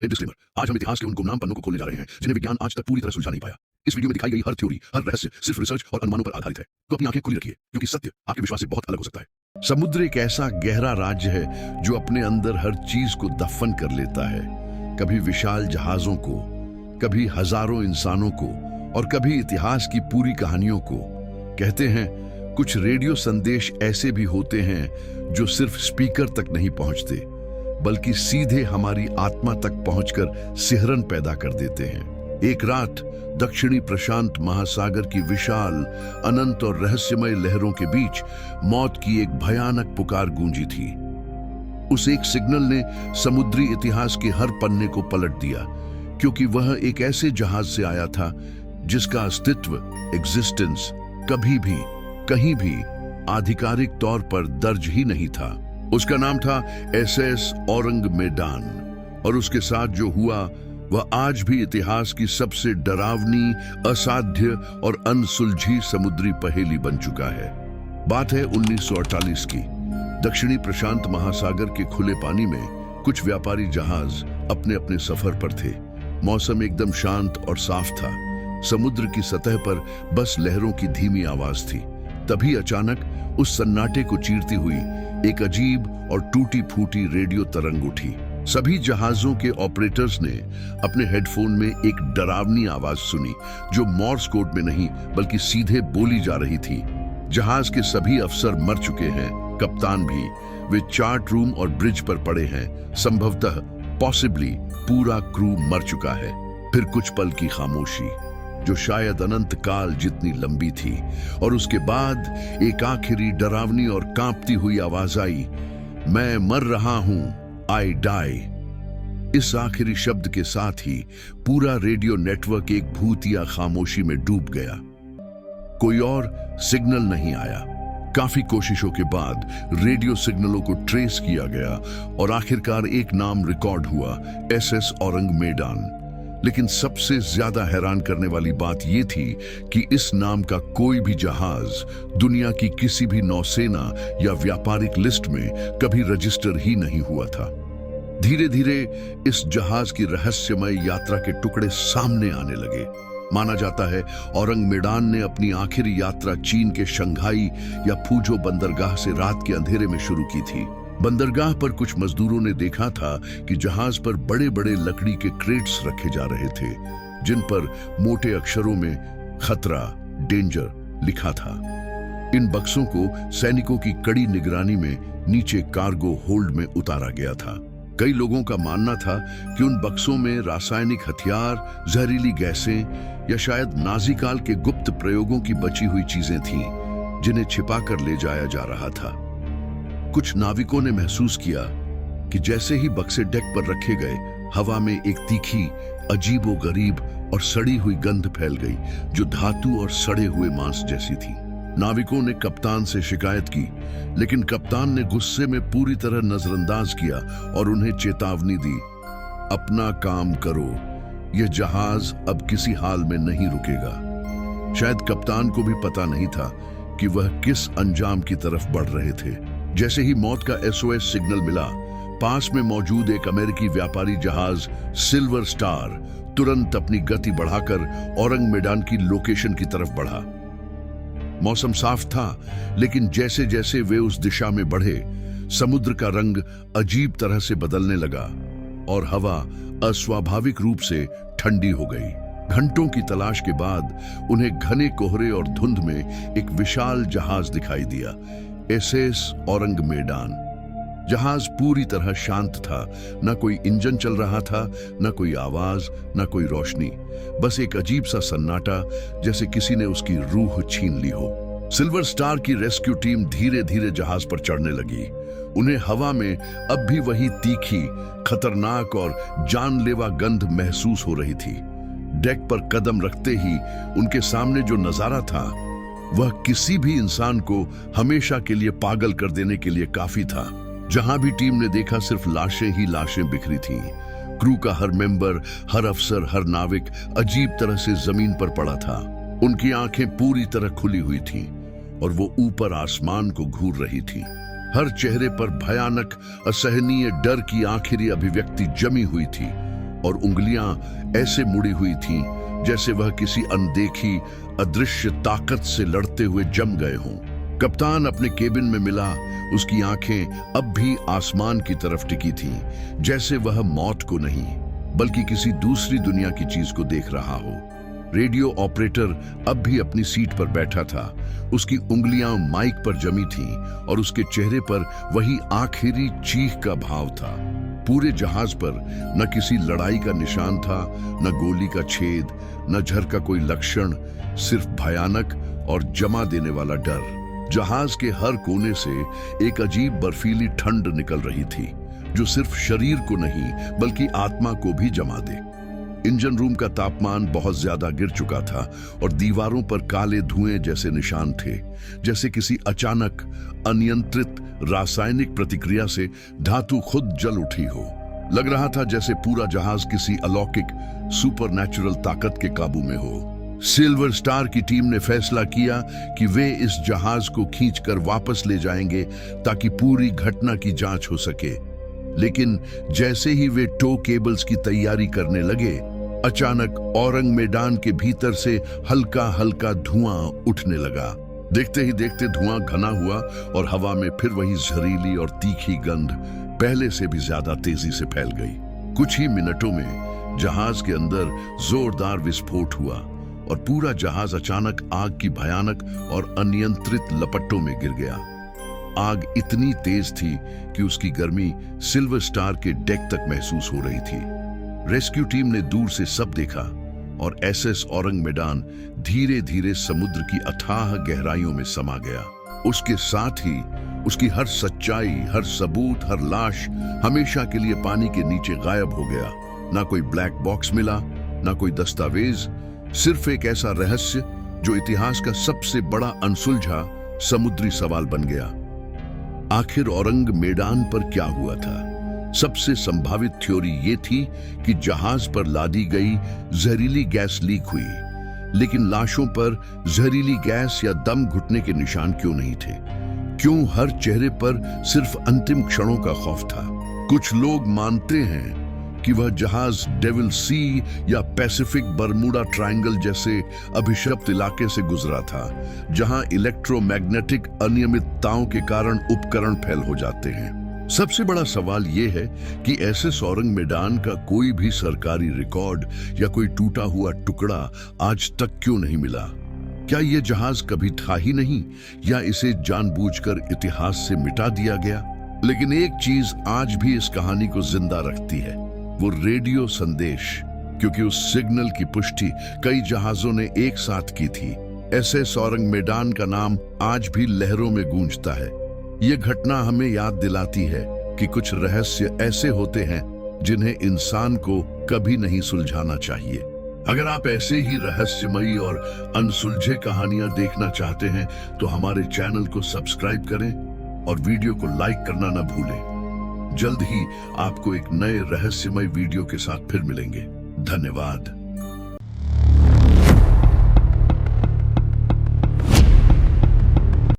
Disclaimer, आज हम इतिहास के उन गुमनाम पन्नों को खोलने जा रहे हैं जिन्हें विज्ञान आज तक पूरी तरह सुलझा नहीं पाया। इस वीडियो में दिखाई गई हर थ्योरी, हर रहस्य सिर्फ रिसर्च और अनुमानों पर आधारित है। तो अपनी आंखें खुली रखिए, क्योंकि सत्य आपके विश्वास से बहुत अलग हो सकता है। समुद्र एक ऐसा गहरा राज्य है जो अपने अंदर हर चीज को दफन कर लेता है। कभी विशाल जहाजों को, कभी हजारों इंसानों को, और कभी इतिहास की पूरी कहानियों को। कहते हैं कुछ रेडियो संदेश ऐसे भी होते हैं जो सिर्फ स्पीकर तक नहीं पहुंचते, बल्कि सीधे हमारी आत्मा तक पहुंचकर सिहरन पैदा कर देते हैं। एक रात दक्षिणी प्रशांत महासागर की विशाल, अनंत और रहस्यमय लहरों के बीच मौत की एक भयानक पुकार गूंजी थी। उस एक सिग्नल ने समुद्री इतिहास के हर पन्ने को पलट दिया, क्योंकि वह एक ऐसे जहाज से आया था जिसका अस्तित्व, एग्जिस्टेंस, कभी भी कहीं भी आधिकारिक तौर पर दर्ज ही नहीं था। उसका नाम था एसएस औरंग मेडान, और उसके साथ जो हुआ वह आज भी इतिहास की सबसे डरावनी, असाध्य और अनसुलझी समुद्री पहेली बन चुका है। बात है 1948 की। दक्षिणी प्रशांत महासागर के खुले पानी में कुछ व्यापारी जहाज अपने अपने सफर पर थे। मौसम एकदम शांत और साफ था। समुद्र की सतह पर बस लहरों की धीमी आवाज थी। तभी अचानक उस सन्नाटे को चीरती हुई एक अजीब और टूटी फूटी रेडियो तरंग उठी। सभी जहाजों के ऑपरेटर्स ने अपने हेडफोन में एक डरावनी आवाज सुनी, जो मॉर्स कोड में नहीं बल्कि सीधे बोली जा रही थी। जहाज के सभी अफसर मर चुके हैं, कप्तान भी। वे चार्ट रूम और ब्रिज पर पड़े हैं। संभवतः, पॉसिबली पूरा क्रू मर चुका है। फिर कुछ पल की खामोशी, जो शायद अनंत काल जितनी लंबी थी, और उसके बाद एक आखिरी डरावनी और कांपती हुई आवाज आई, मैं मर रहा हूं, आई डाई। इस आखिरी शब्द के साथ ही पूरा रेडियो नेटवर्क एक भूतिया खामोशी में डूब गया। कोई और सिग्नल नहीं आया। काफी कोशिशों के बाद रेडियो सिग्नलों को ट्रेस किया गया और आखिरकार एक नाम रिकॉर्ड हुआ, एसएस औरंग मेडान। लेकिन सबसे ज्यादा हैरान करने वाली बात यह थी कि इस नाम का कोई भी जहाज दुनिया की किसी भी नौसेना या व्यापारिक लिस्ट में कभी रजिस्टर ही नहीं हुआ था। धीरे धीरे इस जहाज की रहस्यमय यात्रा के टुकड़े सामने आने लगे। माना जाता है औरंग मेडान ने अपनी आखिरी यात्रा चीन के शंघाई या फुझो बंदरगाह से रात के अंधेरे में शुरू की थी। बंदरगाह पर कुछ मजदूरों ने देखा था कि जहाज पर बड़े बड़े लकड़ी के क्रेट्स रखे जा रहे थे, जिन पर मोटे अक्षरों में खतरा, डेंजर लिखा था। इन बक्सों को सैनिकों की कड़ी निगरानी में नीचे कार्गो होल्ड में उतारा गया था। कई लोगों का मानना था कि उन बक्सों में रासायनिक हथियार, जहरीली गैसें या शायद नाजी काल के गुप्त प्रयोगों की बची हुई चीजें थीं, जिन्हें छिपाकर ले जाया जा रहा था। कुछ नाविकों ने महसूस किया कि जैसे ही बक्से डेक पर रखे गए, हवा में एक तीखी, अजीबोगरीब और सड़ी हुई गंध फैल गई, जो धातु और सड़े हुए मांस जैसी थी। नाविकों ने कप्तान से शिकायत की, लेकिन कप्तान ने गुस्से में पूरी तरह नजरअंदाज किया और उन्हें चेतावनी दी, अपना काम करो, यह जहाज अब किसी हाल में नहीं रुकेगा। शायद कप्तान को भी पता नहीं था कि वह किस अंजाम की तरफ बढ़ रहे थे। जैसे ही मौत का एसओएस सिग्नल मिला, पास में मौजूद एक अमेरिकी व्यापारी जहाज सिल्वर स्टार तुरंत अपनी गति बढ़ाकर औरंग मेडान की लोकेशन की तरफ बढ़ा। मौसम साफ था, लेकिन जैसे जैसे वे उस दिशा में बढ़े, समुद्र का रंग अजीब तरह से बदलने लगा और हवा अस्वाभाविक रूप से ठंडी हो गई। घंटों की तलाश के बाद उन्हें घने कोहरे और धुंध में एक विशाल जहाज दिखाई दिया, एसएस औरंग मेडान। जहाज पूरी तरह शांत था। न कोई इंजन चल रहा था, न कोई आवाज, न कोई रोशनी। बस एक अजीब सा सन्नाटा, जैसे किसी ने उसकी रूह छीन ली हो। सिल्वर स्टार की रेस्क्यू टीम धीरे धीरे जहाज पर चढ़ने लगी। उन्हें हवा में अब भी वही तीखी, खतरनाक और जानलेवा गंध महसूस हो रही थी। डेक पर कदम रखते ही उनके सामने जो नजारा था, वह किसी भी इंसान को हमेशा के लिए पागल कर देने के लिए काफी था। जहां भी टीम ने देखा, सिर्फ लाशें ही लाशें बिखरी थीं। क्रू का हर मेंबर, हर अफसर, हर नाविक अजीब तरह से जमीन पर पड़ा था। उनकी आंखें पूरी तरह खुली हुई थीं और वो ऊपर आसमान को घूर रही थी। हर चेहरे पर भयानक, असहनीय डर की आखिरी अभिव्यक्ति जमी हुई थी। और उंगलियां ऐसे मुड़ी हुई थीं जैसे वह किसी अनदेखी अदृश्य ताकत से लड़ते हुए जम गए हों। कप्तान अपने केबिन में मिला। उसकी आंखें अब भी आसमान की तरफ टिकी थीं, जैसे वह मौत को नहीं बल्कि किसी दूसरी दुनिया की चीज को देख रहा हो। रेडियो ऑपरेटर अब भी अपनी सीट पर बैठा था। उसकी उंगलियां माइक पर जमी थीं और उसके चेहरे पर वही आखिरी चीख का भाव था। पूरे जहाज पर न किसी लड़ाई का निशान था, न गोली का छेद, न झर का कोई लक्षण, सिर्फ भयानक और जमा देने वाला डर। जहाज के हर कोने से एक अजीब बर्फीली ठंड निकल रही थी, जो सिर्फ शरीर को नहीं बल्कि आत्मा को भी जमा दे। इंजन रूम का तापमान बहुत ज्यादा गिर चुका था और दीवारों पर काले धुएं जैसे निशान थे, जैसे किसी अचानक अनियंत्रित रासायनिक प्रतिक्रिया से धातु खुद जल उठी हो। लग रहा था जैसे पूरा जहाज किसी अलौकिक सुपरनैचुरल ताकत के काबू में हो। सिल्वर स्टार की टीम ने फैसला किया कि वे इस जहाज को खींचकर वापस ले जाएंगे ताकि पूरी घटना की जांच हो सके। लेकिन जैसे ही वे टो केबल्स की तैयारी करने लगे, अचानक औरंग मैदान के भीतर से हल्का हल्का धुआं उठने लगा। देखते ही देखते धुआं घना हुआ और हवा में फिर वही जहरीली और तीखी गंध पहले से भी ज्यादा तेजी से फैल गई। कुछ ही मिनटों में जहाज के अंदर जोरदार विस्फोट हुआ और पूरा जहाज अचानक आग की भयानक और अनियंत्रित लपटों में गिर गया। आग इतनी तेज थी कि उसकी गर्मी सिल्वर स्टार के डेक तक महसूस हो रही थी। रेस्क्यू टीम ने दूर से सब देखा और एसएस औरंग मैदान धीरे धीरे समुद्र की अथाह गहराइयों में समा गया। उसके साथ ही उसकी हर सच्चाई, हर सबूत, हर लाश हमेशा के लिए पानी के नीचे गायब हो गया। ना कोई ब्लैक बॉक्स मिला, ना कोई दस्तावेज, सिर्फ एक ऐसा रहस्य जो इतिहास का सबसे बड़ा अनसुलझा समुद्री सवाल बन गया। आखिर औरंग मैदान पर क्या हुआ था? सबसे संभावित थ्योरी ये थी कि जहाज पर लादी गई जहरीली गैस लीक हुई, लेकिन लाशों पर जहरीली गैस या दम घुटने के निशान क्यों नहीं थे? क्यों हर चेहरे पर सिर्फ अंतिम क्षणों का खौफ था? कुछ लोग मानते हैं कि वह जहाज डेविल सी या पैसिफिक बरमूडा ट्रायंगल जैसे अभिशप्त इलाके से गुजरा था, जहां इलेक्ट्रोमैग्नेटिक अनियमितताओं के कारण उपकरण फेल हो जाते हैं। सबसे बड़ा सवाल यह है कि एसएस औरंग मैदान का कोई भी सरकारी रिकॉर्ड या कोई टूटा हुआ टुकड़ा आज तक क्यों नहीं मिला? क्या यह जहाज कभी था ही नहीं, या इसे जानबूझकर इतिहास से मिटा दिया गया? लेकिन एक चीज आज भी इस कहानी को जिंदा रखती है, वो रेडियो संदेश, क्योंकि उस सिग्नल की पुष्टि कई जहाजों ने एक साथ की थी। एसएस औरंग मैदान का नाम आज भी लहरों में गूंजता है। ये घटना हमें याद दिलाती है कि कुछ रहस्य ऐसे होते हैं जिन्हें इंसान को कभी नहीं सुलझाना चाहिए। अगर आप ऐसे ही रहस्यमयी और अनसुलझे कहानियां देखना चाहते हैं तो हमारे चैनल को सब्सक्राइब करें और वीडियो को लाइक करना न भूलें। जल्द ही आपको एक नए रहस्यमय वीडियो के साथ फिर मिलेंगे। धन्यवाद।